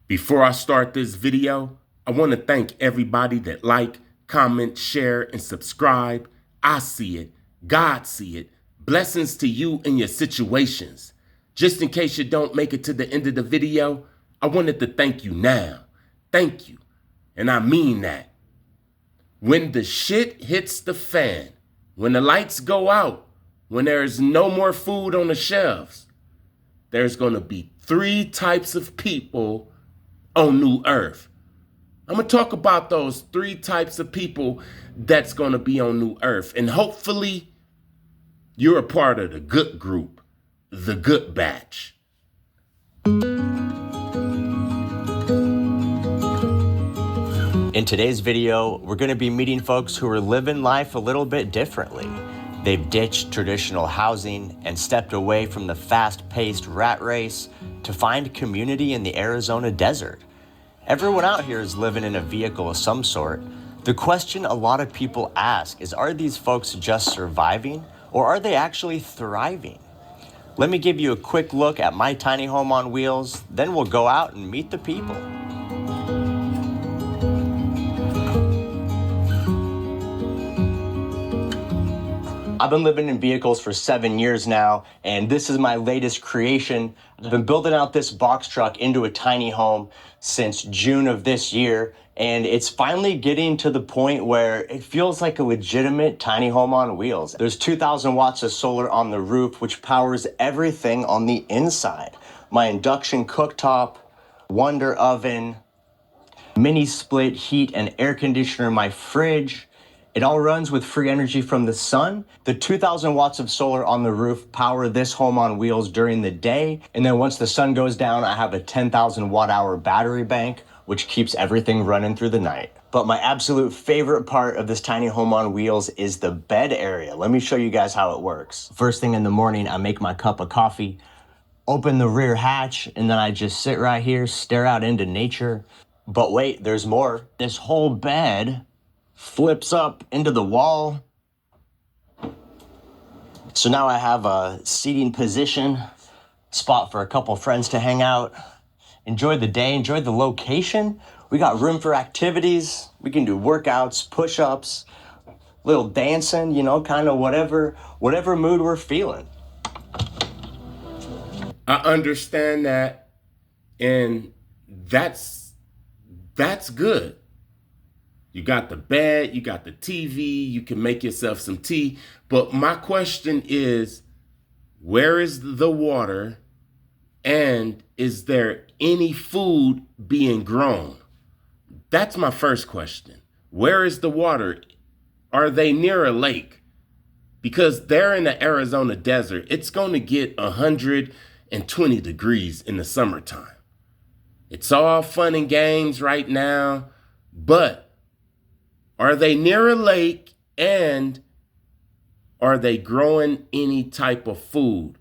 Before I start this video, I want to thank everybody that like, comment, share, and subscribe. I see it. God see it. Blessings to you and your situations. Just in case you don't make it to the end of the video, I wanted to thank you now. Thank you. And I mean that. When the shit hits the fan, when the lights go out, when there's no more food on the shelves, there's going to be 3 types of people on New Earth. I'm going to talk about those 3 types of people that's going to be on New Earth. And hopefully you're a part of the good group, the good batch. In today's video, we're going to be meeting folks who are living life a little bit differently. They've ditched traditional housing and stepped away from the fast-paced rat race to find community in the Arizona desert. Everyone out here is living in a vehicle of some sort. The question a lot of people ask is, are these folks just surviving or are they actually thriving? Let me give you a quick look at my tiny home on wheels, then we'll go out and meet the people. I've been living in vehicles for 7 years now, and this is my latest creation. I've been building out this box truck into a tiny home since June of this year, and it's finally getting to the point where it feels like a legitimate tiny home on wheels. There's 2,000 watts of solar on the roof, which powers everything on the inside. My induction cooktop, Wonder oven, mini split heat and air conditioner, my fridge. It all runs with free energy from the sun. The 2,000 watts of solar on the roof power this home on wheels during the day. And then once the sun goes down, I have a 10,000 watt hour battery bank, which keeps everything running through the night. But my absolute favorite part of this tiny home on wheels is the bed area. Let me show you guys how it works. First thing in the morning, I make my cup of coffee, open the rear hatch, and then I just sit right here, stare out into nature. But wait, there's more. This whole bed flips up into the wall. So now I have a seating position, spot for a couple friends to hang out, enjoy the day, enjoy the location. We got room for activities. We can do workouts, push-ups, little dancing, you know, kind of whatever mood we're feeling. I understand that, and that's good. You got the bed, you got the TV, you can make yourself some tea. But my question is, where is the water, and is there any food being grown? That's my first question. Where is the water? Are they near a lake? Because they're in the Arizona desert. It's going to get 120 degrees in the summertime. It's all fun and games right now, but are they near a lake, and are they growing any type of food?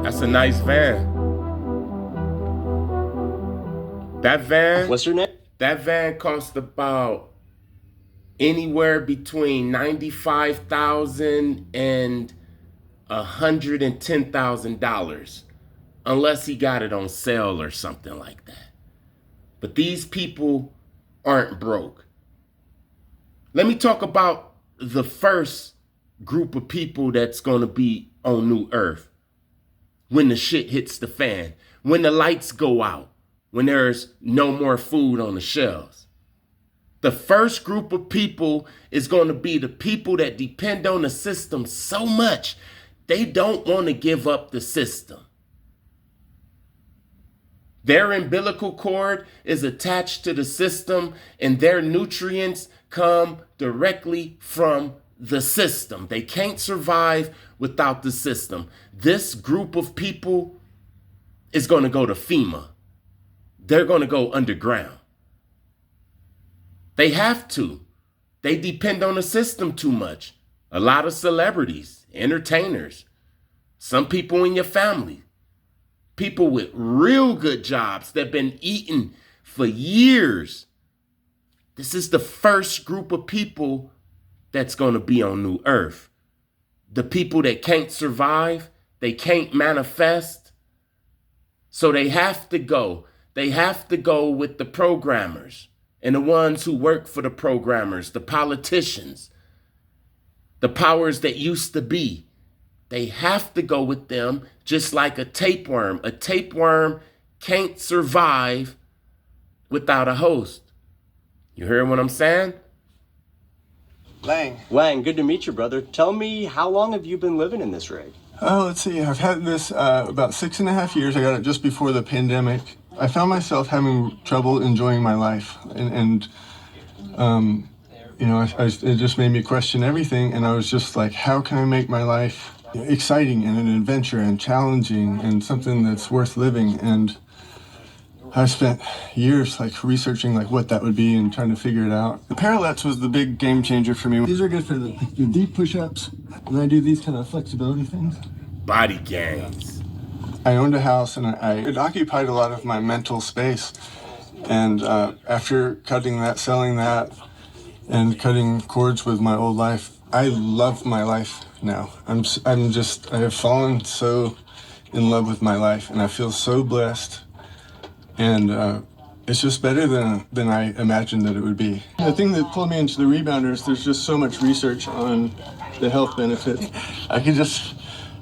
That's a nice van. That van, What's your name? That van cost about anywhere between $95,000 and $110,000, unless he got it on sale or something like that. But these people aren't broke. Let me talk about the first group of people that's going to be on New Earth when the shit hits the fan, when the lights go out, when there's no more food on the shelves. The first group of people is going to be the people that depend on the system so much, they don't want to give up the system. Their umbilical cord is attached to the system, and their nutrients come directly from the system. They can't survive without the system. This group of people is going to go to FEMA. They're going to go underground. They have to. They depend on the system too much. A lot of celebrities, entertainers, some people in your family, people with real good jobs that have been eating for years. This is the first group of people that's going to be on New Earth. The people that can't survive, they can't manifest, so they have to go. They have to go with the programmers and the ones who work for the programmers, the politicians, the powers that used to be. They have to go with them, just like a tapeworm. A tapeworm can't survive without a host. You hear what I'm saying? Lang, good to meet you, brother. Tell me, how long have you been living in this rig? Let's see. I've had this about 6.5 years. I got it just before the pandemic. I found myself having trouble enjoying my life, and it just made me question everything. And I was just like, how can I make my life exciting and an adventure and challenging and something that's worth living? And I spent years researching what that would be and trying to figure it out. The parallettes was the big game changer for me. These are good for the deep push-ups, and I do these kind of flexibility things. Body gangs. I owned a house, and it occupied a lot of my mental space. And after cutting that, selling that, and cutting cords with my old life, I love my life now. I have fallen so in love with my life, and I feel so blessed. And it's just better than I imagined that it would be. The thing that pulled me into the rebounders, there's just so much research on the health benefits. I could just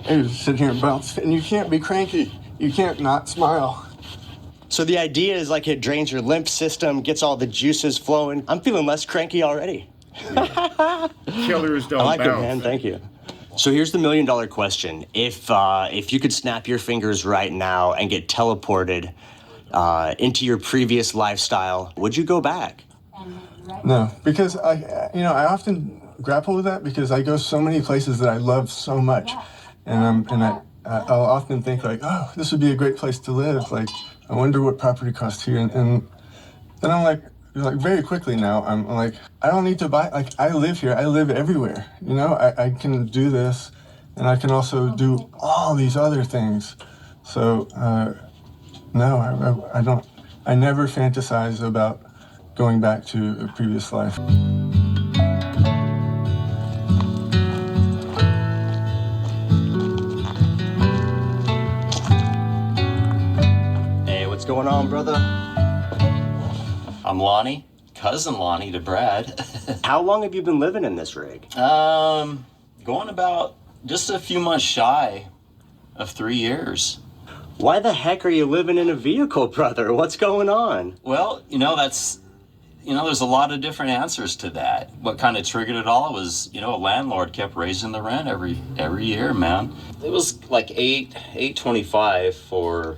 sit here and bounce, and you can't be cranky. You can't not smile. So the idea is it drains your lymph system, gets all the juices flowing. I'm feeling less cranky already. Yeah. Killers don't I like bounce. it, man. Thank you. So here's the $1 million question. If you could snap your fingers right now and get teleported into your previous lifestyle, would you go back? No, because I often grapple with that because I go so many places that I love so much, and I'll often think oh, this would be a great place to live. I wonder what property costs here, and then I'm like very quickly now I'm like, I don't need to buy. I live here. I live everywhere. I can do this, and I can also do all these other things. So. No, I don't. I never fantasize about going back to a previous life. Hey, what's going on, brother? I'm Lonnie, cousin Lonnie to Brad. How long have you been living in this rig? Going about just a few months shy of 3 years. Why the heck are you living in a vehicle, brother? What's going on? Well, there's a lot of different answers to that. What kind of triggered it all was, a landlord kept raising the rent every year, man. It was like $8.25 for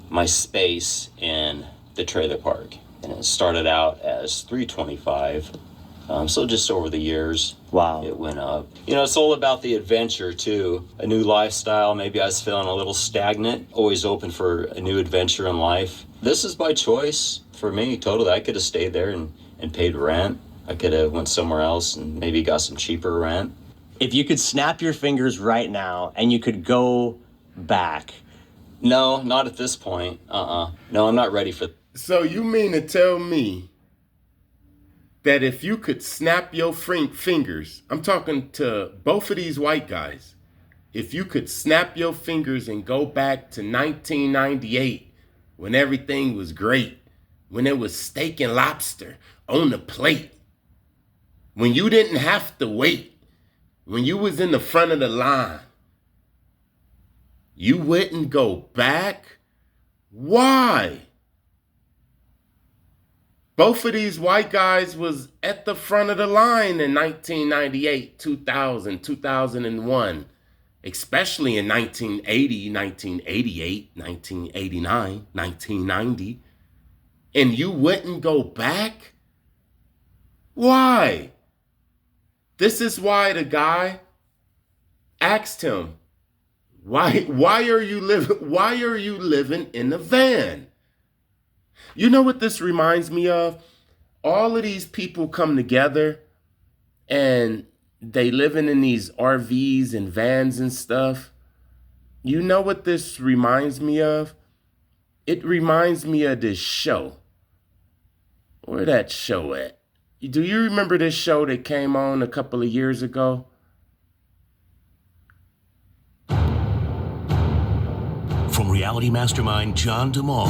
my space in the trailer park, and it started out as $3.25. So just over the years, wow, it went up. It's all about the adventure too. A new lifestyle. Maybe I was feeling a little stagnant. Always open for a new adventure in life. This is by choice for me, totally. I could have stayed there and paid rent. I could have went somewhere else and maybe got some cheaper rent. If you could snap your fingers right now and you could go back. No, not at this point. No, I'm not ready for. So you mean to tell me that if you could snap your fingers, I'm talking to both of these white guys, if you could snap your fingers and go back to 1998 when everything was great, when it was steak and lobster on the plate, when you didn't have to wait, when you was in the front of the line, you wouldn't go back? Why? Both of these white guys was at the front of the line in 1998, 2000, 2001, especially in 1980, 1988, 1989, 1990. And you wouldn't go back? Why? This is why the guy asked him, why are you living in a van? You know what this reminds me of? All of these people come together and they living in these RVs and vans and stuff. You know what this reminds me of? It reminds me of this show. Where that show at? Do you remember this show that came on a couple of years ago? From reality mastermind John DeMol.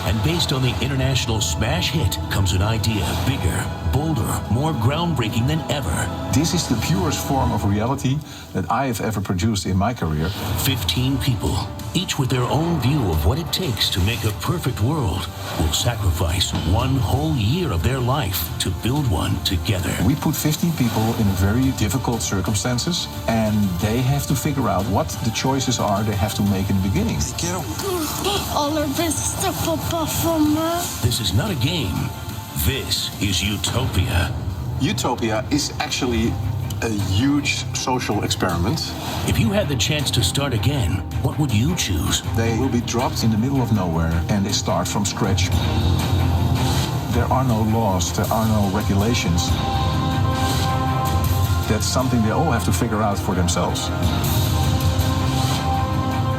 And based on the international smash hit comes an idea bigger, bolder, more groundbreaking than ever. This is the purest form of reality that I have ever produced in my career. 15 people, each with their own view of what it takes to make a perfect world, will sacrifice one whole year of their life to build one together. We put 15 people in very difficult circumstances, and they have to figure out what the choices are they have to make in the beginning. This is not a game. This is utopia. Utopia is actually a huge social experiment. If you had the chance to start again, what would you choose? They will be dropped in the middle of nowhere and they start from scratch. There are no laws, there are no regulations. That's something they all have to figure out for themselves.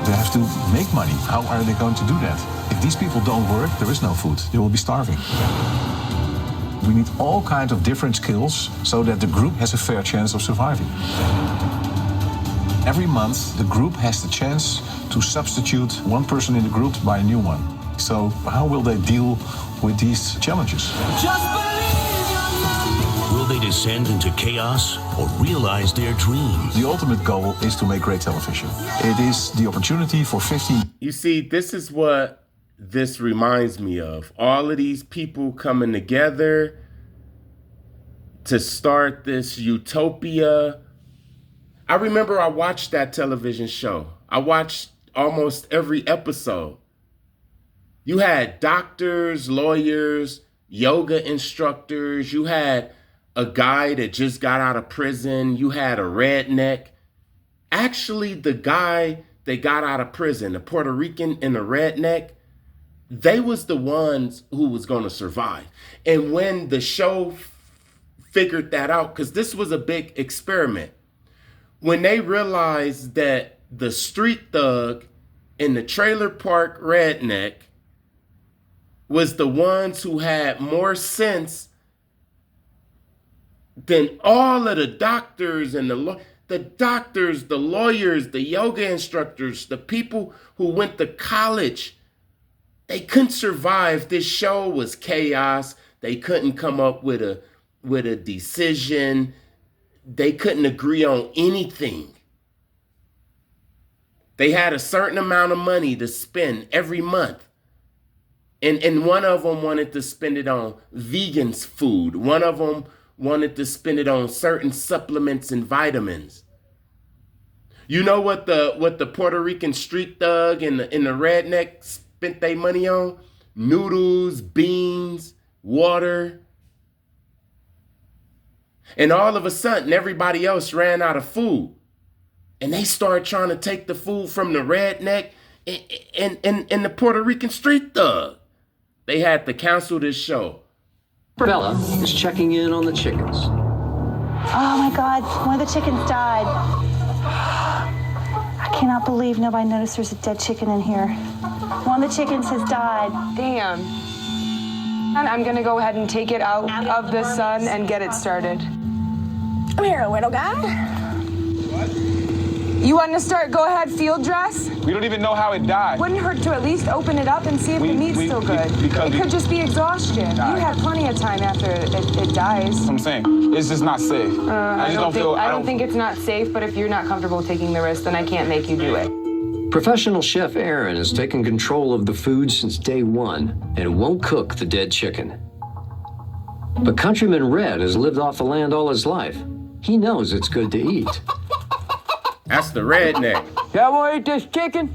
They have to make money. How are they going to do that? If these people don't work, there is no food. They will be starving. We need all kinds of different skills so that the group has a fair chance of surviving. Every month, the group has the chance to substitute one person in the group by a new one. So how will they deal with these challenges? Will they descend into chaos or realize their dream? The ultimate goal is to make great television. It is the opportunity for 15. You see, this is what this reminds me of. All of these people coming together to start this utopia. I remember I watched that television show. I watched almost every episode. You had doctors, lawyers, yoga instructors. You had a guy that just got out of prison. You had a redneck. Actually, the guy that got out of prison, the Puerto Rican and the redneck, they was the ones who was going to survive. And when the show figured that out, because this was a big experiment, when they realized that the street thug and the trailer park redneck was the ones who had more sense than all of the doctors and the doctors, the lawyers, the yoga instructors, the people who went to college, they couldn't survive. This show was chaos. They couldn't come up with a decision. They couldn't agree on anything. They had a certain amount of money to spend every month. And one of them wanted to spend it on vegans food. One of them wanted to spend it on certain supplements and vitamins. You know what the Puerto Rican street thug and the redneck spent their money on? Noodles, beans, water. And all of a sudden, everybody else ran out of food. And they started trying to take the food from the redneck and the Puerto Rican street thug. They had to cancel this show. Bella is checking in on the chickens. Oh my God, one of the chickens died. I cannot believe nobody noticed there's a dead chicken in here. One of the chickens has died. Damn. And I'm gonna go ahead and take it out of the sun and get it started. Come here, little guy. You want to start? Go ahead, field dress. We don't even know how it died. Wouldn't hurt to at least open it up and see if the meat's still good. It could just be exhaustion. You have plenty of time after it dies. I'm saying, it's just not safe. I don't think it's not safe, but if you're not comfortable taking the risk, then I can't make you do it. Professional chef Aaron has taken control of the food since day one and won't cook the dead chicken. But Countryman Red has lived off the land all his life. He knows it's good to eat. That's the redneck. Y'all want to eat this chicken?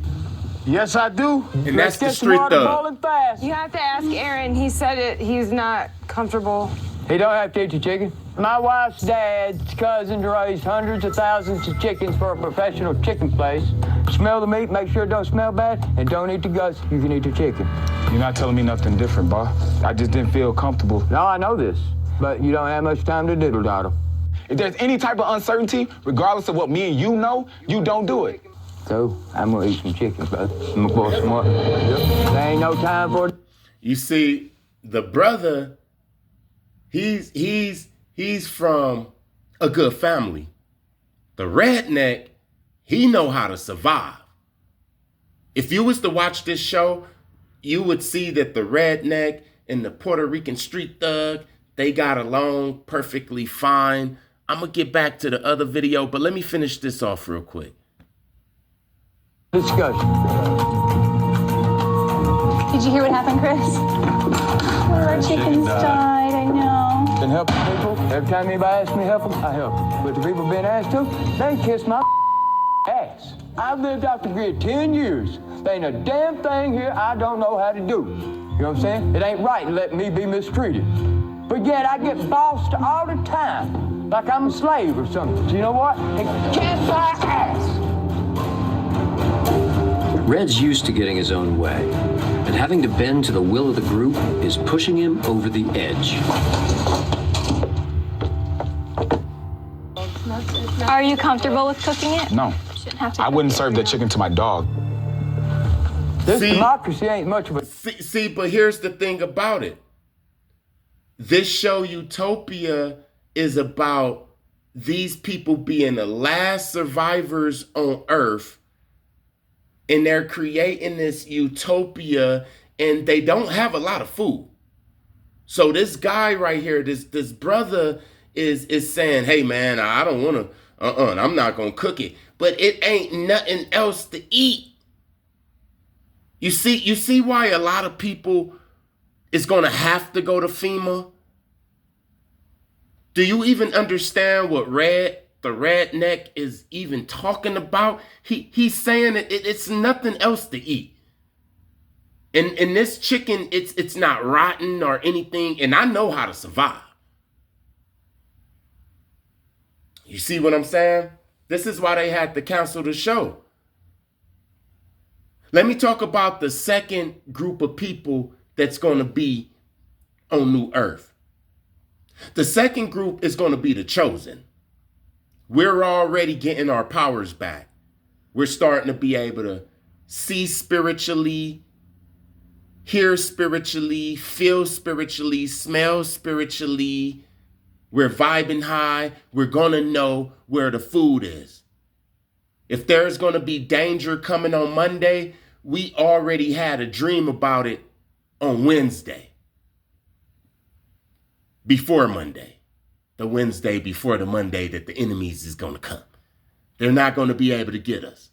Yes, I do. And that's the street thug. You have to ask Aaron. He said he's not comfortable. He don't have to eat the chicken. My wife's dad's cousins raised hundreds of thousands of chickens for a professional chicken place. Smell the meat, make sure it don't smell bad, and don't eat the guts. You can eat the chicken. You're not telling me nothing different, boss. I just didn't feel comfortable. No, I know this, but you don't have much time to diddle-daddle. If there's any type of uncertainty, regardless of what me and you know, you don't do it. So I'm gonna eat some chicken, bud. I'm gonna pour some more. There ain't no time for it. You see, the brother, he's from a good family. The redneck, he know how to survive. If you was to watch this show, you would see that the redneck and the Puerto Rican street thug, they got along perfectly fine. I'm gonna get back to the other video, but let me finish this off real quick. Discussion. Did you hear what happened, Chris? One of our chickens died, I know. Been helping people. Every time anybody asks me to help them, I help them. But the people being asked to, they kiss my ass. I've lived off the grid 10 years. There ain't a damn thing here I don't know how to do. You know what I'm saying? It ain't right to let me be mistreated. But yet I get bossed all the time, like I'm a slave or something. So you know what? They kiss my ass. Red's used to getting his own way, and having to bend to the will of the group is pushing him over the edge. Are you comfortable with cooking it? No. I wouldn't serve that chicken to my dog. This democracy ain't much of a... See, but here's the thing about it. This show, Utopia, is about these people being the last survivors on Earth, and they're creating this utopia, and they don't have a lot of food. So this guy right here, this brother is saying, hey man, I don't want to, I'm not going to cook it. But it ain't nothing else to eat. You see why a lot of people is going to have to go to FEMA? Do you even understand what the redneck is even talking about? He's saying it's nothing else to eat. And this chicken, it's not rotten or anything, and I know how to survive. You see what I'm saying? This is why they had to cancel the show. Let me talk about the second group of people that's going to be on New Earth. The second group is going to be the chosen. We're already getting our powers back. We're starting to be able to see spiritually, hear spiritually, feel spiritually, smell spiritually. We're vibing high. We're going to know where the food is. If there's going to be danger coming on Monday, we already had a dream about it on Wednesday. Before Monday. The Wednesday before the Monday that the enemies is going to come. They're not going to be able to get us.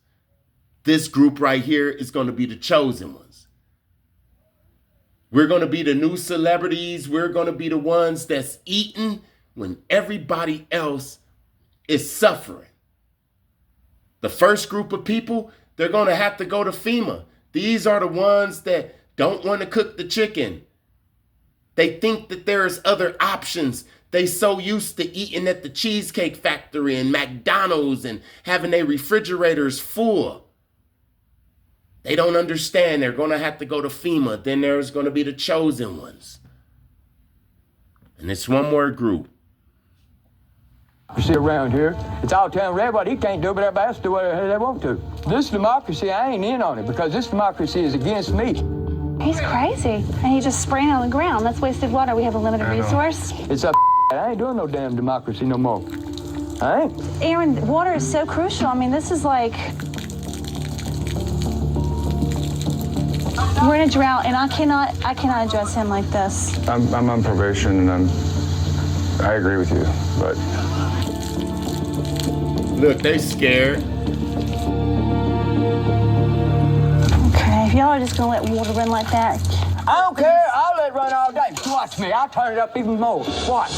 This group right here is going to be the chosen ones. We're going to be the new celebrities. We're going to be the ones that's eating when everybody else is suffering. The first group of people, they're going to have to go to FEMA. These are the ones that don't want to cook the chicken. They think that there's other options. They so used to eating at the Cheesecake Factory and McDonald's and having their refrigerators full. They don't understand. They're going to have to go to FEMA. Then there's going to be the chosen ones. And it's one more group. You see around here, it's all telling Red what he can't do, but everybody else do whatever they want to. This democracy, I ain't in on it because this democracy is against me. He's crazy. And he just spraying on the ground. That's wasted water. We have a limited resource. It's a I ain't doing no damn democracy no more. I ain't. Aaron, water is so crucial. I mean, this is like... We're in a drought, and I cannot address him like this. I'm on probation, and I agree with you, but... Look, they scared. Okay, if y'all are just gonna let water run like that. I don't care. I'll let it run all day. Watch me. I'll turn it up even more. Watch.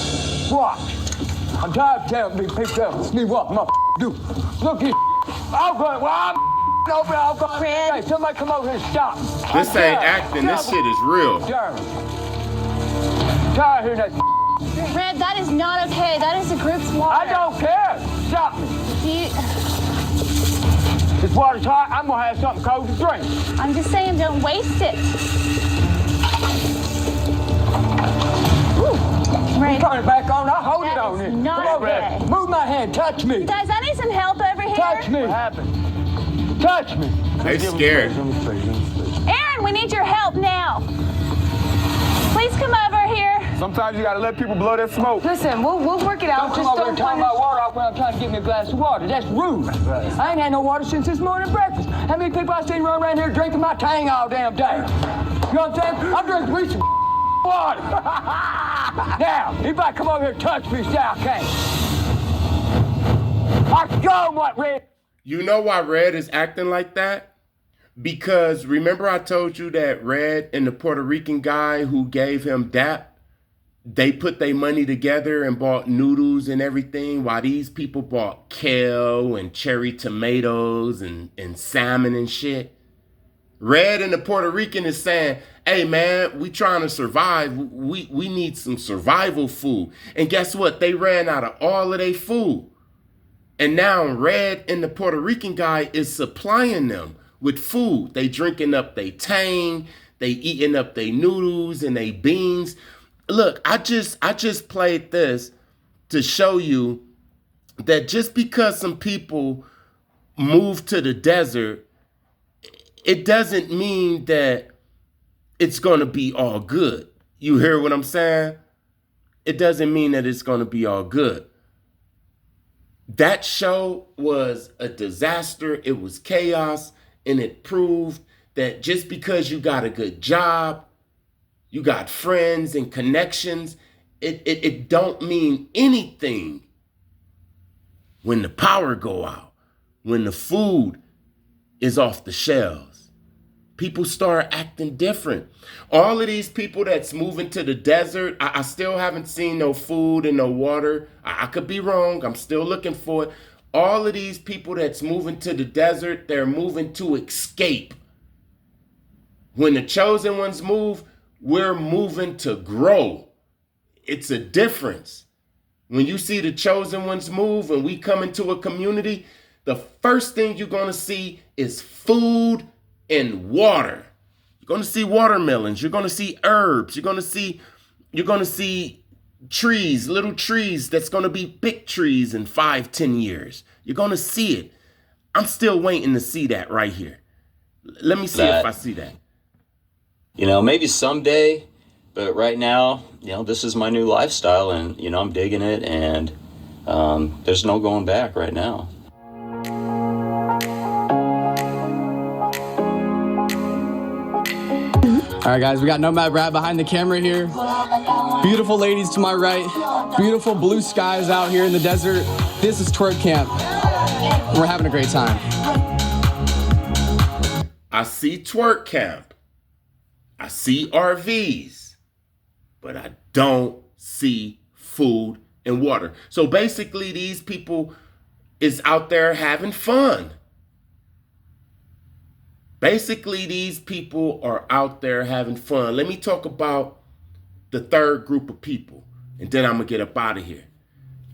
I'm tired of telling these people me what I'm do. Look at I'll go. Well, I'll go. Hey, somebody come over here and stop. This ain't acting. This shit is real. Tired of hearing that. Red, that is not okay. That is the group's water. I don't care. Stop me. This water's hot. I'm gonna have something cold to drink. I'm just saying, don't waste it. Red, turn it back on. I'll hold it on here. Not come over okay. here. Move my hand. Touch me. Guys, I need some help over here. Touch me. What happened? touch me. They scared. Aaron, we need your help now. Please come over here. Sometimes you gotta let people blow their smoke. Listen, we'll work it out. Don't come over here turn my water off when I'm trying to get me a glass of water. That's rude. I ain't had no water since this morning breakfast. How many people I seen running around here drinking my Tang all damn day? You know what I'm saying? I'm drinking me some water. Now, anybody come over here and touch me, say I can't. I show 'em what Red. You know why Red is acting like that? Because remember I told you that Red and the Puerto Rican guy who gave him DAP, they put their money together and bought noodles and everything, while these people bought kale and cherry tomatoes and salmon and shit. Red and the Puerto Rican is saying, hey man, we trying to survive. We need some survival food. And guess what? They ran out of all of their food. And now Red and the Puerto Rican guy is supplying them with food. They drinking up they Tang, they eating up they noodles and they beans. Look, I just played this to show you that just because some people move to the desert, it doesn't mean that it's going to be all good. You hear what I'm saying? It doesn't mean that it's going to be all good. That show was a disaster. It was chaos, and it proved that just because you got a good job, you got friends and connections, it don't mean anything when the power go out, when the food is off the shelves. People start acting different. All of these people that's moving to the desert, I still haven't seen no food and no water. I could be wrong. I'm still looking for it. All of these people that's moving to the desert, they're moving to escape. When the chosen ones move, we're moving to grow. It's a difference. When you see the chosen ones move and we come into a community, the first thing you're going to see is food and water. You're going to see watermelons. You're going to see herbs. You're going to see trees, little trees that's going to be big trees in 5-10 years. You're going to see it. I'm still waiting to see that right here. Let me see if I see that. You know, maybe someday, but right now, you know, this is my new lifestyle and, you know, I'm digging it and there's no going back right now. All right, guys, we got Nomad Brad behind the camera here. Beautiful ladies to my right. Beautiful blue skies out here in the desert. This is twerk camp. We're having a great time. I see twerk camp. I see RVs, but I don't see food and water. So basically, these people is out there having fun. Basically, these people are out there having fun. Let me talk about the third group of people, and then I'm going to get up out of here.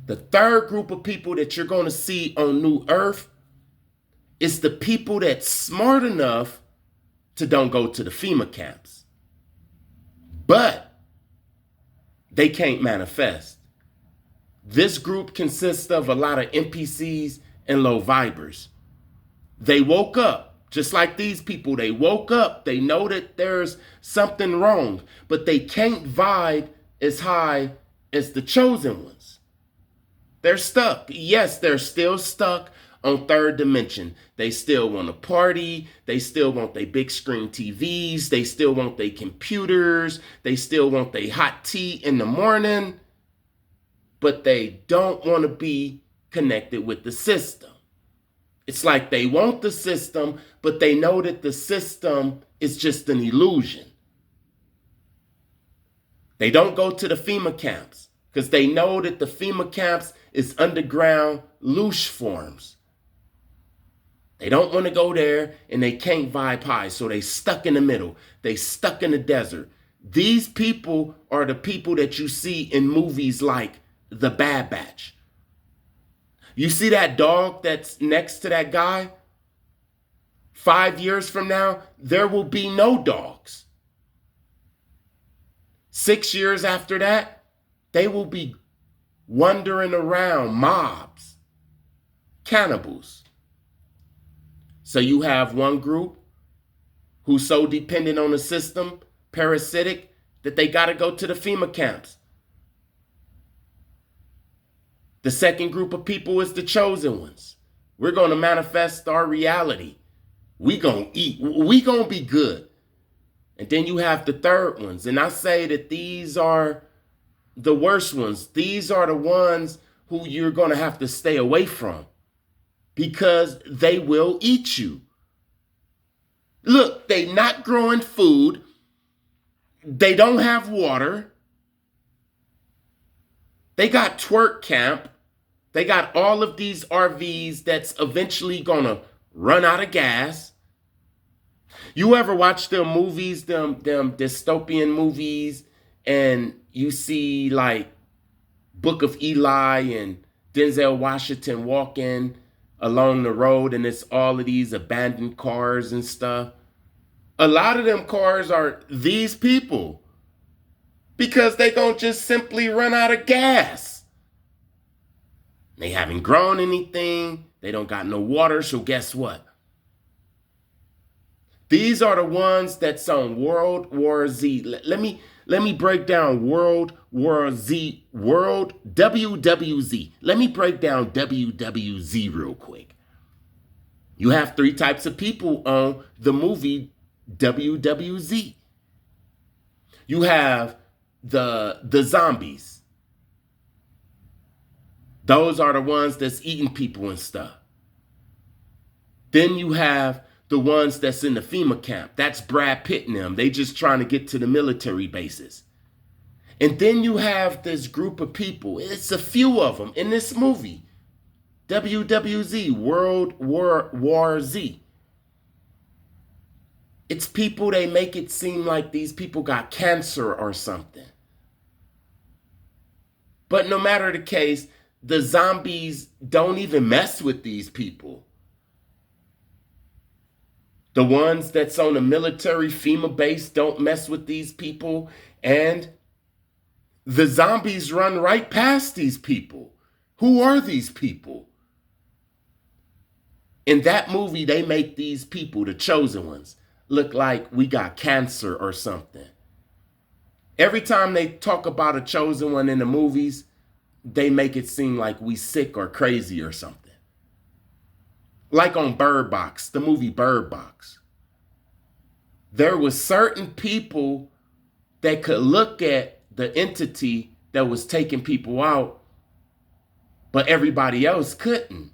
The third group of people that you're going to see on New Earth is the people that's smart enough to don't go to the FEMA camps. But they can't manifest. This group consists of a lot of NPCs and low vibers. They woke up, just like these people. They woke up. They know that there's something wrong, but they can't vibe as high as the chosen ones. They're stuck. Yes, they're still stuck on third dimension. They still want to party. They still want their big screen TVs. They still want their computers. They still want their hot tea in the morning. But they don't want to be connected with the system. It's like they want the system, but they know that the system is just an illusion. They don't go to the FEMA camps because they know that the FEMA camps is underground loosh forms. They don't want to go there and they can't vibe high, so they stuck in the middle. They stuck in the desert. These people are the people that you see in movies like The Bad Batch. You see that dog that's next to that guy? 5 years from now, there will be no dogs. 6 years after that, they will be wandering around, mobs, cannibals. So you have one group who's so dependent on the system, parasitic, that they got to go to the FEMA camps. The second group of people is the chosen ones. We're going to manifest our reality. We going to eat. We going to be good. And then you have the third ones. And I say that these are the worst ones. These are the ones who you're going to have to stay away from because they will eat you. Look, they not growing food. They don't have water. They got twerk camp. They got all of these RVs that's eventually going to run out of gas. You ever watch them movies, them dystopian movies, and you see like Book of Eli and Denzel Washington walking along the road and it's all of these abandoned cars and stuff? A lot of them cars are these people because they gonna just simply run out of gas. They haven't grown anything. They don't got no water. So guess what? These are the ones that's on World War Z. Let me break down World War Z, WWZ. Let me break down WWZ real quick. You have three types of people on the movie WWZ. You have the zombies. Those are the ones that's eating people and stuff. Then you have the ones that's in the FEMA camp. That's Brad Pitt and them. They just trying to get to the military bases. And then you have this group of people. It's a few of them in this movie. WWZ, World War Z. It's people, they make it seem like these people got cancer or something. But no matter the case, the zombies don't even mess with these people. The ones that's on the military FEMA base don't mess with these people. And the zombies run right past these people. Who are these people? In that movie, they make these people, the chosen ones, look like we got cancer or something. Every time they talk about a chosen one in the movies, they make it seem like we sick or crazy or something. Like on Bird Box, the movie Bird Box. There was certain people that could look at the entity that was taking people out, but everybody else couldn't.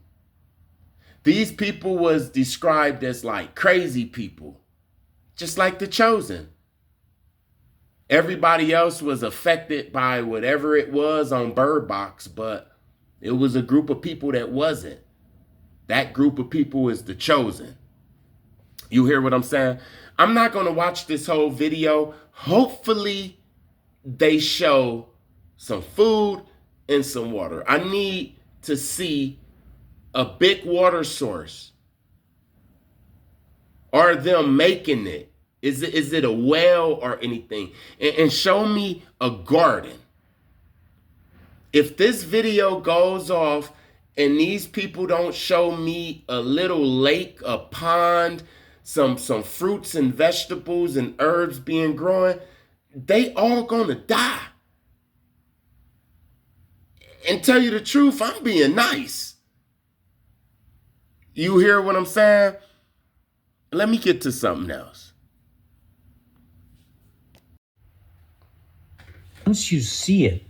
These people was described as like crazy people, just like the chosen. Everybody else was affected by whatever it was on Bird Box, but it was a group of people that wasn't. That group of people is the chosen. You hear what I'm saying? I'm not going to watch this whole video. Hopefully, they show some food and some water. I need to see a big water source. Are them making it? Is it a well or anything? And show me a garden. If this video goes off and these people don't show me a little lake, a pond, some fruits and vegetables and herbs being growing, they all gonna die. And tell you the truth, I'm being nice. You hear what I'm saying? Let me get to something else. Once you see it,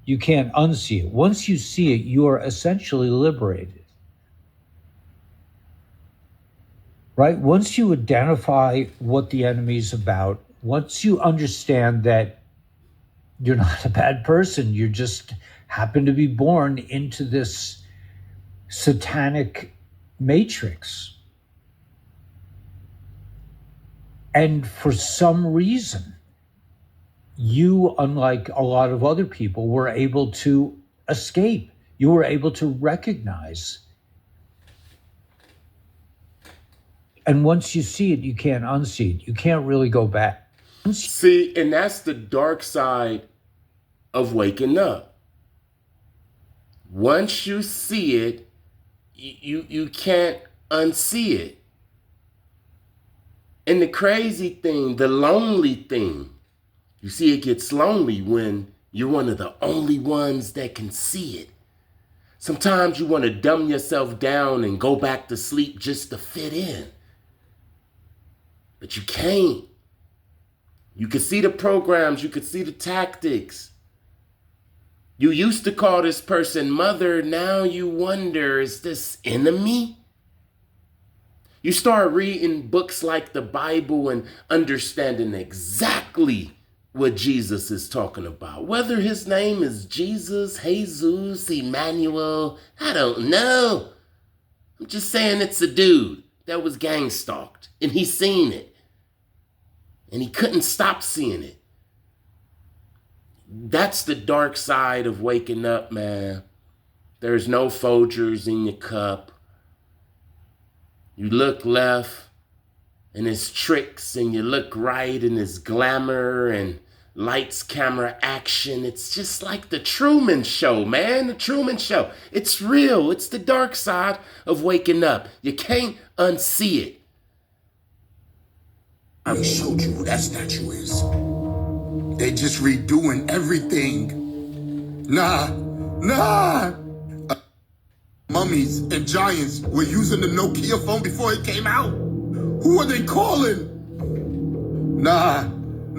you can't unsee it. Once you see it, you are essentially liberated. Right? Once you identify what the enemy's about, once you understand that you're not a bad person, you just happen to be born into this satanic matrix. And for some reason, you, unlike a lot of other people, were able to escape. You were able to recognize. And once you see it, you can't unsee it. You can't really go back. See, and that's the dark side of waking up. Once you see it, you can't unsee it. And the crazy thing, the lonely thing, you see, it gets lonely when you're one of the only ones that can see it. Sometimes you want to dumb yourself down and go back to sleep just to fit in. But you can't. You could see the programs, you could see the tactics. You used to call this person mother, now you wonder, is this enemy? You start reading books like the Bible and understanding exactly what Jesus is talking about. Whether his name is Jesus, Jesus, Emmanuel, I don't know. I'm just saying it's a dude that was gang stalked and he seen it. And he couldn't stop seeing it. That's the dark side of waking up, man. There's no Folgers in your cup. You look left and it's tricks, and you look right and it's glamour and lights, camera, action. It's just like the Truman Show, man. The Truman Show. It's real. It's the dark side of waking up. You can't unsee it. I showed you who that statue is. They just redoing everything. Nah. Mummies and giants were using the Nokia phone before it came out. Who are they calling? Nah.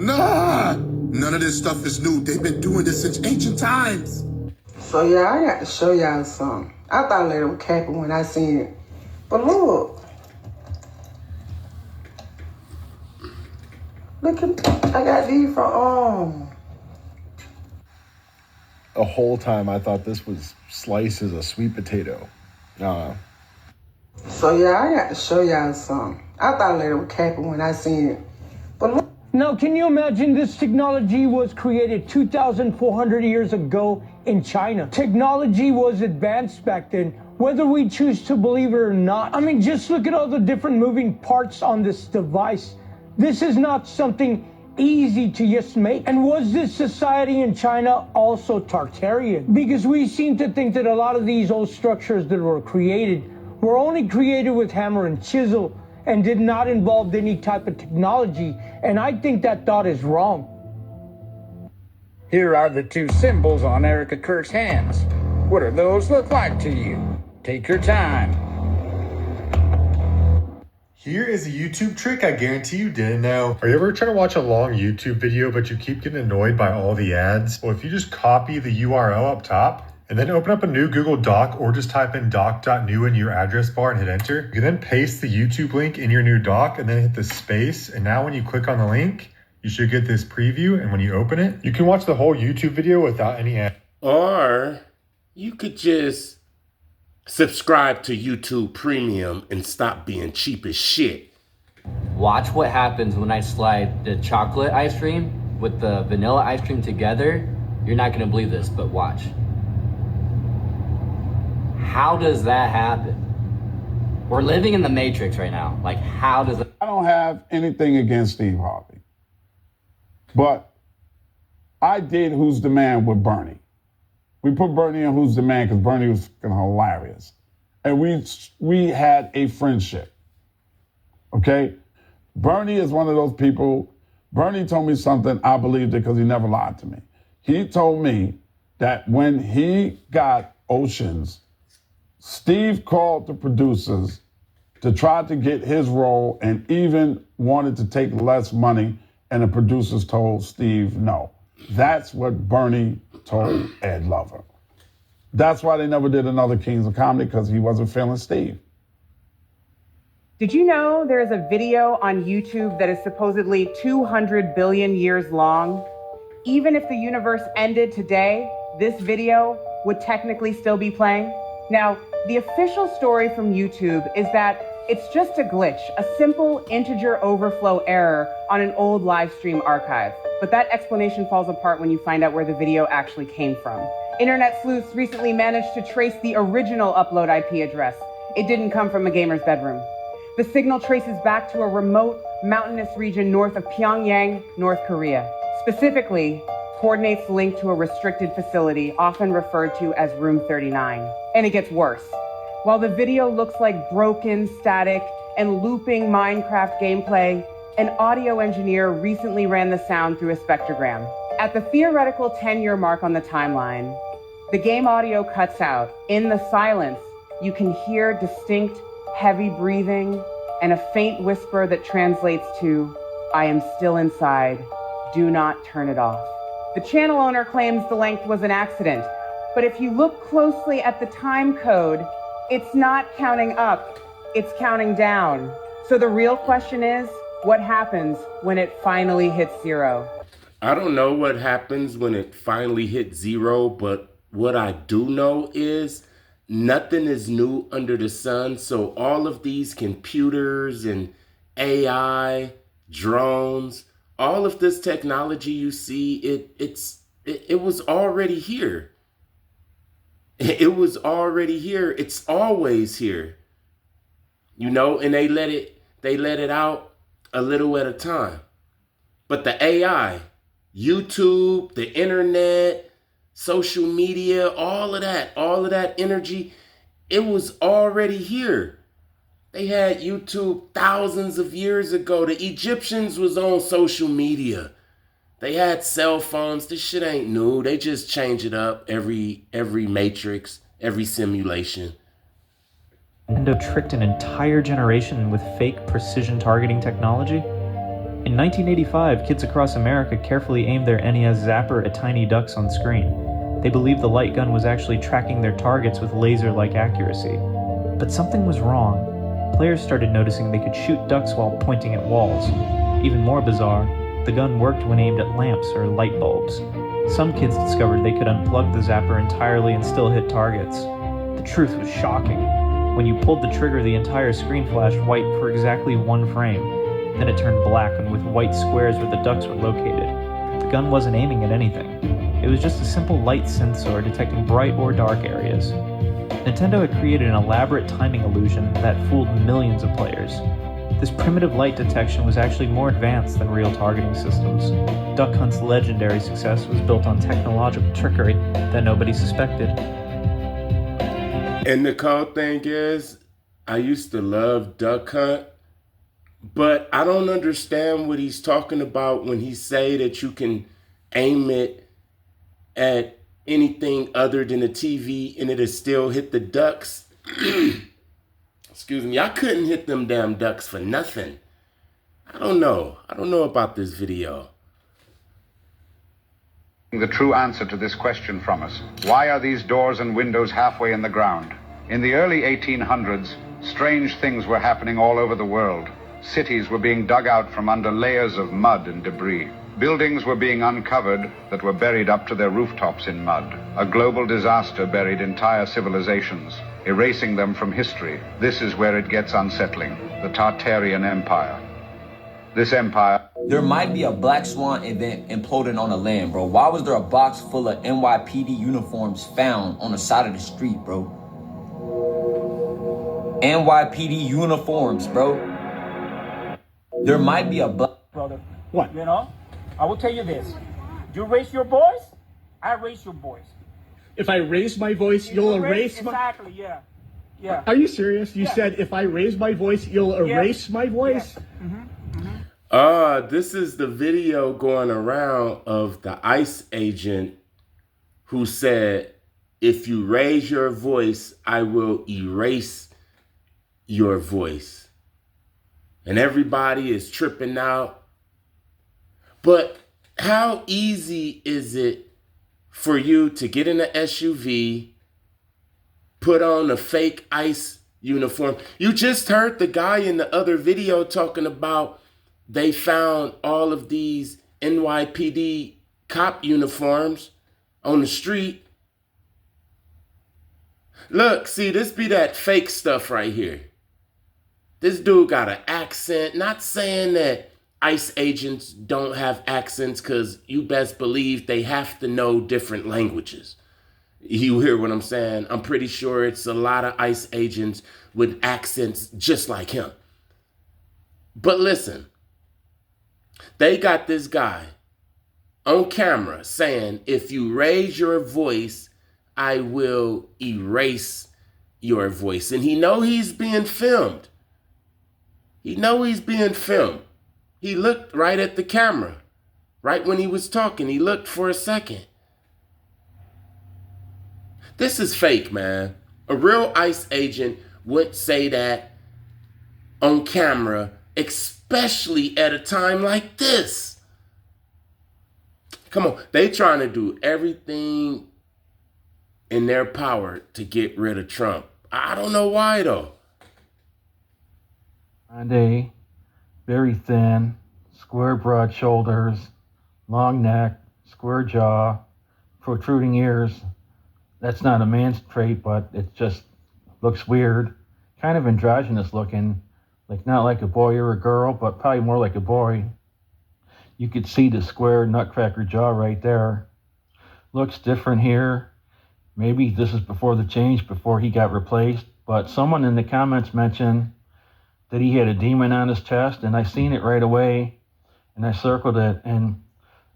None of this stuff is new. They've been doing this since ancient times. So yeah, I got to show y'all something. I thought I let them cap it when I seen it. But look. Look at, I got these from, The whole time I thought this was sliced as a sweet potato. So yeah, I got to show y'all something. I thought I let them cap it when I seen it. But look. Now, can you imagine this technology was created 2,400 years ago in China? Technology was advanced back then, whether we choose to believe it or not. I mean, just look at all the different moving parts on this device. This is not something easy to just make. And was this society in China also Tartarian? Because we seem to think that a lot of these old structures that were created were only created with hammer and chisel and did not involve any type of technology. And I think that thought is wrong. Here are the two symbols on Erica Kirk's hands. What do those look like to you? Take your time. Here is a YouTube trick I guarantee you didn't know. Are you ever trying to watch a long YouTube video but you keep getting annoyed by all the ads? Well, if you just copy the URL up top and then open up a new Google Doc or just type in doc.new in your address bar and hit enter, you can then paste the YouTube link in your new doc and then hit the space. And now when you click on the link, you should get this preview. And when you open it, you can watch the whole YouTube video without any ads. Or you could just subscribe to YouTube Premium and stop being cheap as shit. Watch what happens when I slide the chocolate ice cream with the vanilla ice cream together. You're not gonna believe this, but watch. How does that happen? We're living in the Matrix right now. Like, how does that? I don't have anything against Steve Harvey, but I did Who's the Man with Bernie. We put Bernie in Who's the Man because Bernie was fucking hilarious. And we had a friendship, okay? Bernie is one of those people, Bernie told me something, I believed it because he never lied to me. He told me that when he got Oceans, Steve called the producers to try to get his role and even wanted to take less money, and the producers told Steve no. That's what Bernie told Ed Lover. That's why they never did another Kings of Comedy, because he wasn't feeling Steve. Did you know there is a video on YouTube that is supposedly 200 billion years long? Even if the universe ended today, this video would technically still be playing. Now, the official story from YouTube is that it's just a glitch, a simple integer overflow error on an old live stream archive. But that explanation falls apart when you find out where the video actually came from. Internet sleuths recently managed to trace the original upload IP address. It didn't come from a gamer's bedroom. The signal traces back to a remote, mountainous region north of Pyongyang, North Korea. Specifically, coordinates linked to a restricted facility, often referred to as Room 39. And it gets worse. While the video looks like broken, static, and looping Minecraft gameplay, An audio engineer recently ran the sound through a spectrogram. At the theoretical 10-year mark on the timeline, the game audio cuts out. In the silence, you can hear distinct, heavy breathing and a faint whisper that translates to, "I am still inside. Do not turn it off." The channel owner claims the length was an accident, but if you look closely at the time code, it's not counting up, it's counting down. So the real question is, what happens when it finally hits zero? I don't know what happens when it finally hits zero, but what I do know is nothing is new under the sun. So all of these computers and AI, drones, all of this technology you see, it was already here. It was already here. It's always here. You know, and they let it out a little at a time. But the AI, YouTube, the internet, social media, all of that energy, it was already here. They had YouTube thousands of years ago. The Egyptians was on social media. They had cell phones. This shit ain't new. They just change it up every matrix, every simulation. Nintendo tricked an entire generation with fake precision targeting technology. In 1985, kids across America carefully aimed their NES Zapper at tiny ducks on screen. They believed the light gun was actually tracking their targets with laser-like accuracy. But something was wrong. Players started noticing they could shoot ducks while pointing at walls. Even more bizarre, the gun worked when aimed at lamps or light bulbs. Some kids discovered they could unplug the zapper entirely and still hit targets. The truth was shocking. When you pulled the trigger, the entire screen flashed white for exactly 1 frame. Then it turned black and with white squares where the ducks were located. The gun wasn't aiming at anything. It was just a simple light sensor detecting bright or dark areas. Nintendo had created an elaborate timing illusion that fooled millions of players. This primitive light detection was actually more advanced than real targeting systems. Duck Hunt's legendary success was built on technological trickery that nobody suspected. And the cool thing is, I used to love Duck Hunt, but I don't understand what he's talking about when he say that you can aim it at anything other than a TV and it'll still hit the ducks. Excuse me, I couldn't hit them damn ducks for nothing. I don't know about this video. The true answer to this question from us. Why are these doors and windows halfway in the ground? In the early 1800s, strange things were happening all over the world. Cities were being dug out from under layers of mud and debris. Buildings were being uncovered that were buried up to their rooftops in mud. A global disaster buried entire civilizations, erasing them from history. This is where it gets unsettling. The Tartarian Empire. This empire... There might be a Black Swan event imploding on the land, bro. Why was there a box full of NYPD uniforms found on the side of the street, bro? NYPD uniforms, bro. There might be a brother. What? You know? I will tell you this. You raise your voice, I raise your voice. If I raise my voice, you'll erase my... Exactly, yeah. Yeah. Are you serious? You said if I raise my voice, you'll erase my voice? Yeah. This is the video going around of the ICE agent who said, if you raise your voice, I will erase your voice. And everybody is tripping out. But how easy is it for you to get in an SUV, put on a fake ICE uniform? You just heard the guy in the other video talking about they found all of these NYPD cop uniforms on the street. Look, see, this be that fake stuff right here. This dude got an accent, not saying that ICE agents don't have accents, because you best believe they have to know different languages. You hear what I'm saying? I'm pretty sure it's a lot of ICE agents with accents just like him. But listen, they got this guy on camera saying, if you raise your voice, I will erase your voice. And he know he's being filmed. He know he's being filmed. He looked right at the camera. Right when he was talking, he looked for a second. This is fake, man. A real ICE agent would say that on camera, especially at a time like this. Come on, they trying to do everything in their power to get rid of Trump. I don't know why, though. Grande, very thin, square broad shoulders, long neck, square jaw, protruding ears. That's not a man's trait, but it just looks weird. Kind of androgynous looking, like not like a boy or a girl, but probably more like a boy. You could see the square nutcracker jaw right there. Looks different here. Maybe this is before the change, before he got replaced, but someone in the comments mentioned that he had a demon on his chest, and I seen it right away, and I circled it, and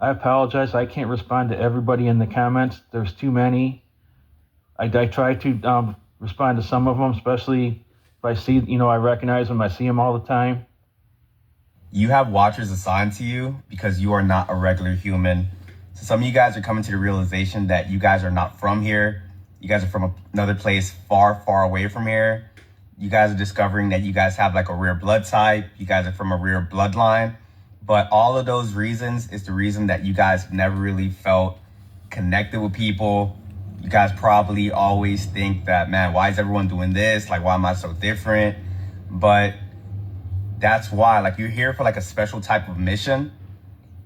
I apologize, I can't respond to everybody in the comments. There's too many. I try to respond to some of them, especially if I see, I recognize them, I see them all the time. You have watchers assigned to you because you are not a regular human. So some of you guys are coming to the realization that you guys are not from here. You guys are from another place far, far away from here. You guys are discovering that you guys have like a rare blood type. You guys are from a rare bloodline. But all of those reasons is the reason that you guys never really felt connected with people. You guys probably always think that, man, why is everyone doing this? Like, why am I so different? But that's why, like, you're here for like a special type of mission.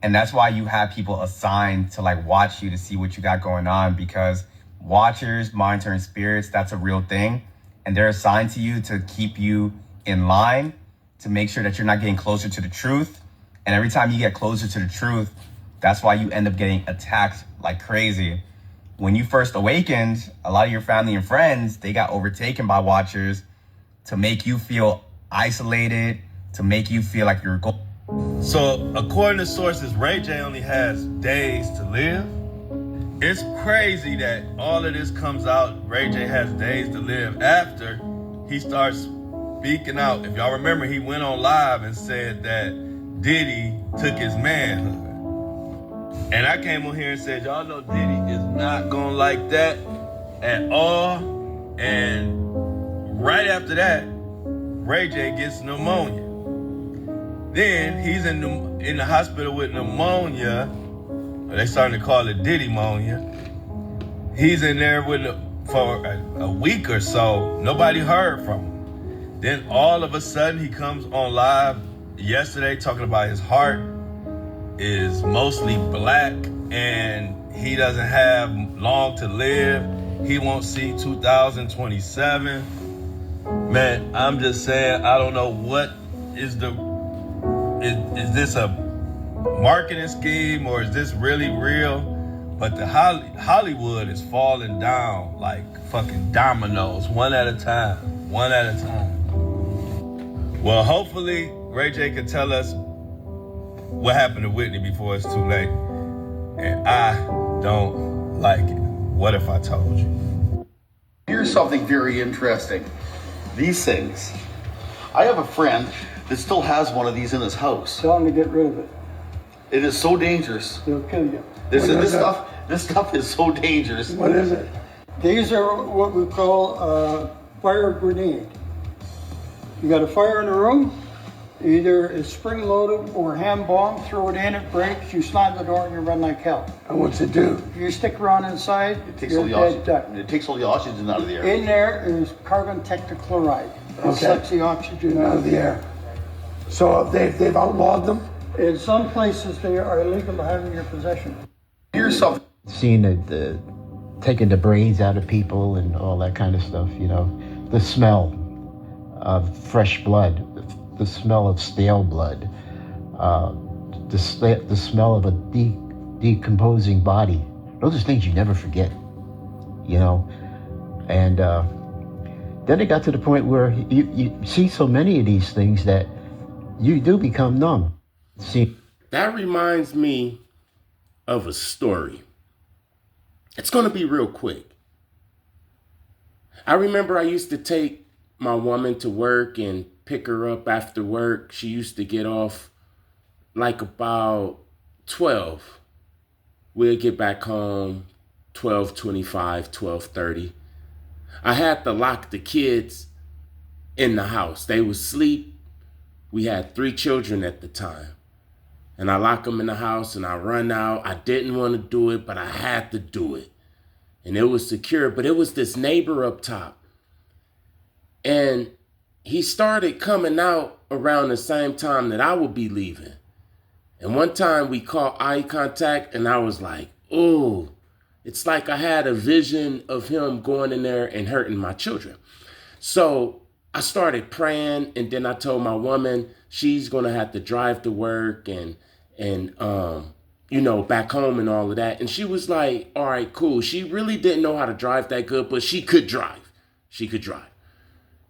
And that's why you have people assigned to like watch you to see what you got going on, because watchers, monitoring spirits, that's a real thing. And they're assigned to you to keep you in line, to make sure that you're not getting closer to the truth. And every time you get closer to the truth, that's why you end up getting attacked like crazy. When you first awakened, a lot of your family and friends, they got overtaken by watchers to make you feel isolated, to make you feel like you're going. So according to sources, Ray J only has days to live. It's crazy that all of this comes out. Ray J has days to live after he starts speaking out. If y'all remember, he went on live and said that Diddy took his manhood. And I came on here and said, y'all know Diddy is not gonna like that at all. And right after that, Ray J gets pneumonia. Then he's in the hospital with pneumonia. They starting to call it Diddy-monia. He's in there for a week or so. Nobody heard from him. Then all of a sudden he comes on live yesterday talking about his heart is mostly black and he doesn't have long to live. He won't see 2027. Man, I'm just saying, I don't know what is is this a marketing scheme or is this really real? But the Hollywood is falling down like fucking dominoes, one at a time. Well, hopefully Ray J can tell us what happened to Whitney before it's too late. And I don't like it. What if I told you? Here's something very interesting. These things. I have a friend that still has one of these in his house. Tell him to get rid of it. It is so dangerous. It'll kill you. This stuff is so dangerous. What is it? These are what we call a fire grenade. You got a fire in the room, either it's spring loaded or hand bomb, throw it in, it breaks, you slam the door and you run like hell. And what's it do? You stick around inside, It takes all the oxygen out of the air. In there is carbon tetrachloride. It sucks the oxygen out of the air. So they've outlawed them? In some places they are illegal to have in your possession. Here's something. Seeing the taking the brains out of people and all that kind of stuff, the smell of fresh blood, the smell of stale blood, the smell of a decomposing body. Those are things you never forget, And then it got to the point where you see so many of these things that you do become numb. See, that reminds me of a story. It's going to be real quick. I remember I used to take my woman to work and pick her up after work. She used to get off like about 12. We'll get back home 12:25, 12:30. I had to lock the kids in the house. They would sleep. We had 3 children at the time. And I lock them in the house and I run out. I didn't want to do it, but I had to do it. And it was secure, but it was this neighbor up top. And he started coming out around the same time that I would be leaving. And one time we caught eye contact and I was like, oh, it's like I had a vision of him going in there and hurting my children. So I started praying, and then I told my woman she's going to have to drive to work and back home and all of that. And she was like, all right, cool. She really didn't know how to drive that good, but she could drive. She could drive.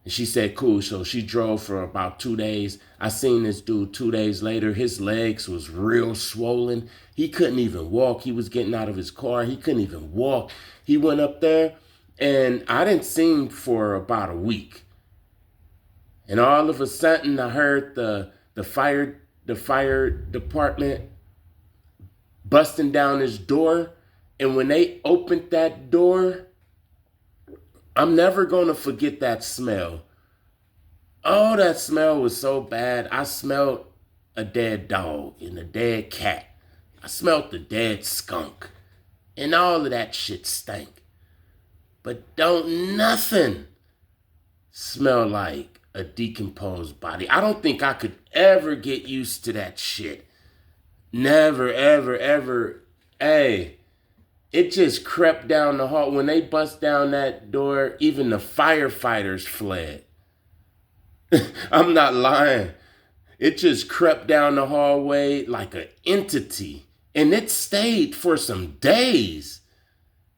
And she said, cool. So she drove for about 2 days. I seen this dude 2 days later. His legs was real swollen. He couldn't even walk. He was getting out of his car. He couldn't even walk. He went up there, and I didn't see him for about a week. And all of a sudden, I heard the fire department busting down his door. And when they opened that door, I'm never going to forget that smell. Oh, that smell was so bad. I smelled a dead dog and a dead cat. I smelled the dead skunk. And all of that shit stank. But don't nothing smell like a decomposed body. I don't think I could ever get used to that shit. Never, ever, ever. Hey, it just crept down the hall. When they bust down that door, even the firefighters fled. I'm not lying. It just crept down the hallway like an entity. And it stayed for some days.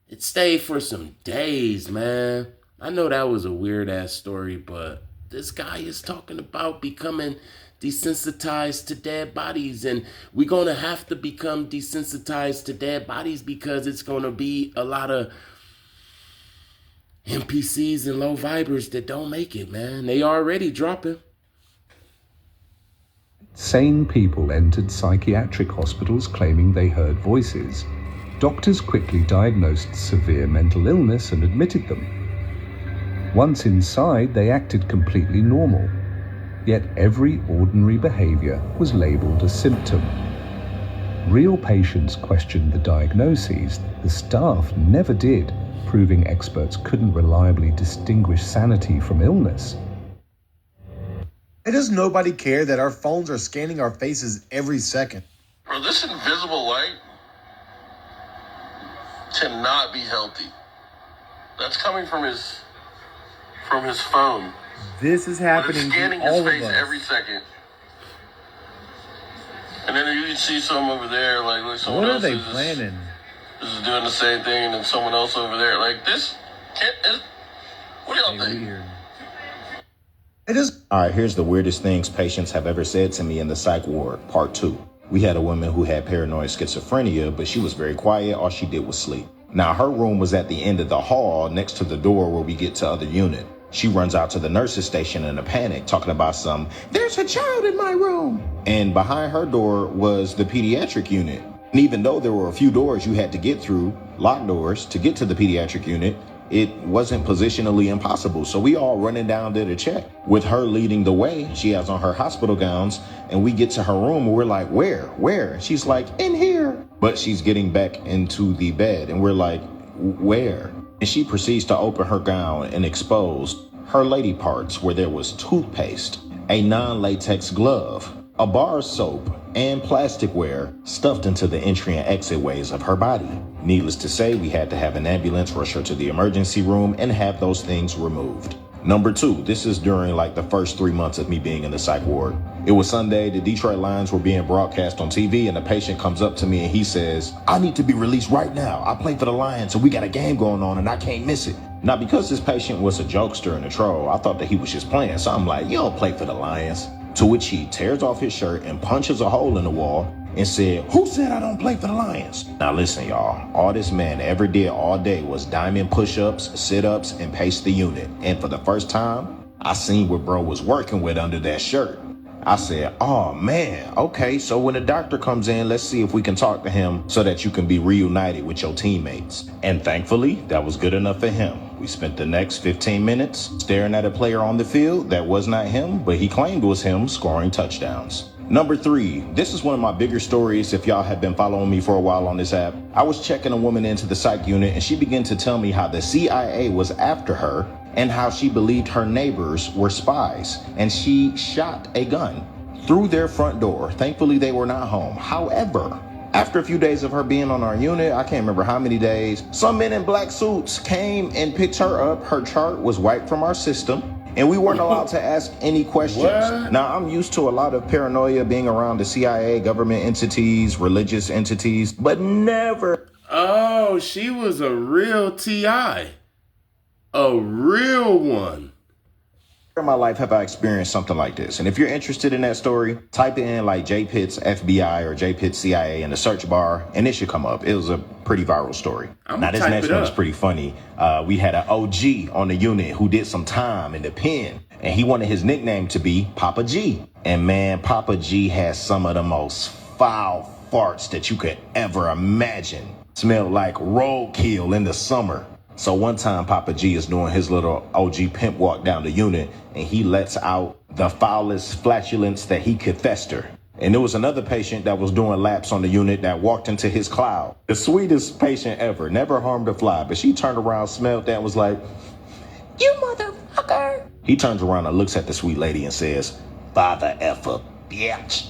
It stayed for some days, man. I know that was a weird ass story, but this guy is talking about becoming desensitized to dead bodies, and we're going to have to become desensitized to dead bodies because it's going to be a lot of NPCs and low vibers that don't make it, man. They already dropping. Sane people entered psychiatric hospitals claiming they heard voices. Doctors quickly diagnosed severe mental illness and admitted them. Once inside, they acted completely normal. Yet every ordinary behavior was labeled a symptom. Real patients questioned the diagnoses. The staff never did, proving experts couldn't reliably distinguish sanity from illness. Why does nobody care that our phones are scanning our faces every second? Bro, this invisible light cannot be healthy. That's coming from his phone. This is happening it's scanning to all his face of us. every second. And then you can see some over there, like someone What are else they is planning? This is doing the same thing, and then someone else over there. Like this, what do y'all think? All right, here's the weirdest things patients have ever said to me in the psych ward, part 2. We had a woman who had paranoid schizophrenia, but she was very quiet. All she did was sleep. Now, her room was at the end of the hall next to the door where we get to other unit. She runs out to the nurse's station in a panic, talking about there's a child in my room. And behind her door was the pediatric unit. And even though there were a few doors you had to get through, locked doors, to get to the pediatric unit, it wasn't positionally impossible. So we all running down there to check. With her leading the way, she has on her hospital gowns, and we get to her room and we're like, where? And she's like, in here. But she's getting back into the bed and we're like, where? And she proceeds to open her gown and expose her lady parts where there was toothpaste, a non-latex glove, a bar of soap, and plasticware stuffed into the entry and exit ways of her body. Needless to say, we had to have an ambulance rush her to the emergency room and have those things removed. Number 2, this is during the first 3 months of me being in the psych ward. It was Sunday, the Detroit Lions were being broadcast on TV, and a patient comes up to me and he says, I need to be released right now. I play for the Lions, so we got a game going on and I can't miss it. Now, because this patient was a jokester and a troll, I thought that he was just playing. So I'm like, you don't play for the Lions. To which he tears off his shirt and punches a hole in the wall and said, who said I don't play for the Lions? Now listen, y'all, all this man ever did all day was diamond push-ups, sit-ups, and pace the unit. And for the first time, I seen what bro was working with under that shirt. I said, oh man, okay, so when the doctor comes in, let's see if we can talk to him so that you can be reunited with your teammates. And thankfully, that was good enough for him. We spent the next 15 minutes staring at a player on the field that was not him, but he claimed was him scoring touchdowns. Number 3, this is one of my bigger stories if y'all have been following me for a while on this app. I was checking a woman into the psych unit and she began to tell me how the CIA was after her and how she believed her neighbors were spies and she shot a gun through their front door. Thankfully, they were not home. However, after a few days of her being on our unit, I can't remember how many days, some men in black suits came and picked her up. Her chart was wiped from our system, and we weren't allowed to ask any questions. What? Now, I'm used to a lot of paranoia being around the CIA, government entities, religious entities, but never. Oh, she was a real TI. A real one. In my life have I experienced something like this? And if you're interested in that story, type in like J Pitts FBI or J Pitts CIA in the search bar, and it should come up. It was a pretty viral story. Now this next one is pretty funny. We had an OG on the unit who did some time in the pen, and he wanted his nickname to be Papa G. And man, Papa G has some of the most foul farts that you could ever imagine. Smelled like roadkill in the summer. So one time Papa G is doing his little OG pimp walk down the unit and he lets out the foulest flatulence that he could fester. And there was another patient that was doing laps on the unit that walked into his cloud. The sweetest patient ever, never harmed a fly, but she turned around, smelled that and was like, "You motherfucker." He turns around and looks at the sweet lady and says, "Father effer, bitch."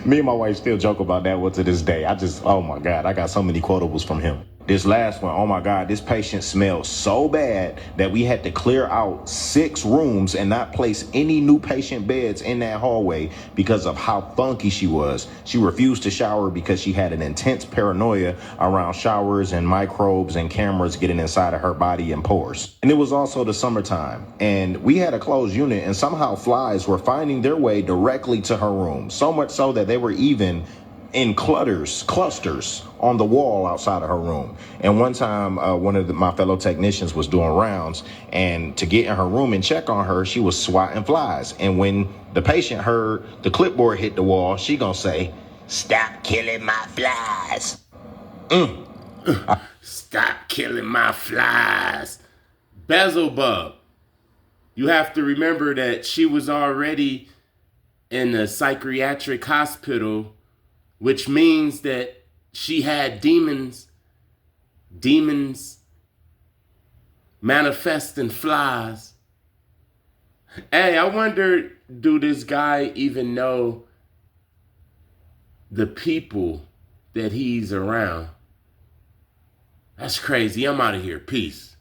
Me and my wife still joke about that one to this day. Oh my God, I got so many quotables from him. This last one, oh my God, this patient smelled so bad that we had to clear out 6 rooms and not place any new patient beds in that hallway because of how funky she was. She refused to shower because she had an intense paranoia around showers and microbes and cameras getting inside of her body and pores. And it was also the summertime and we had a closed unit and somehow flies were finding their way directly to her room. So much so that they were even in clusters on the wall outside of her room. And one time, one of my fellow technicians was doing rounds, and to get in her room and check on her, she was swatting flies. And when the patient heard the clipboard hit the wall, she gonna say, "Stop killing my flies." Stop killing my flies. Beelzebub. You have to remember that she was already in a psychiatric hospital, which means that she had demons manifesting flies. Hey, I wonder, do this guy even know the people that he's around? That's crazy. I'm out of here. Peace.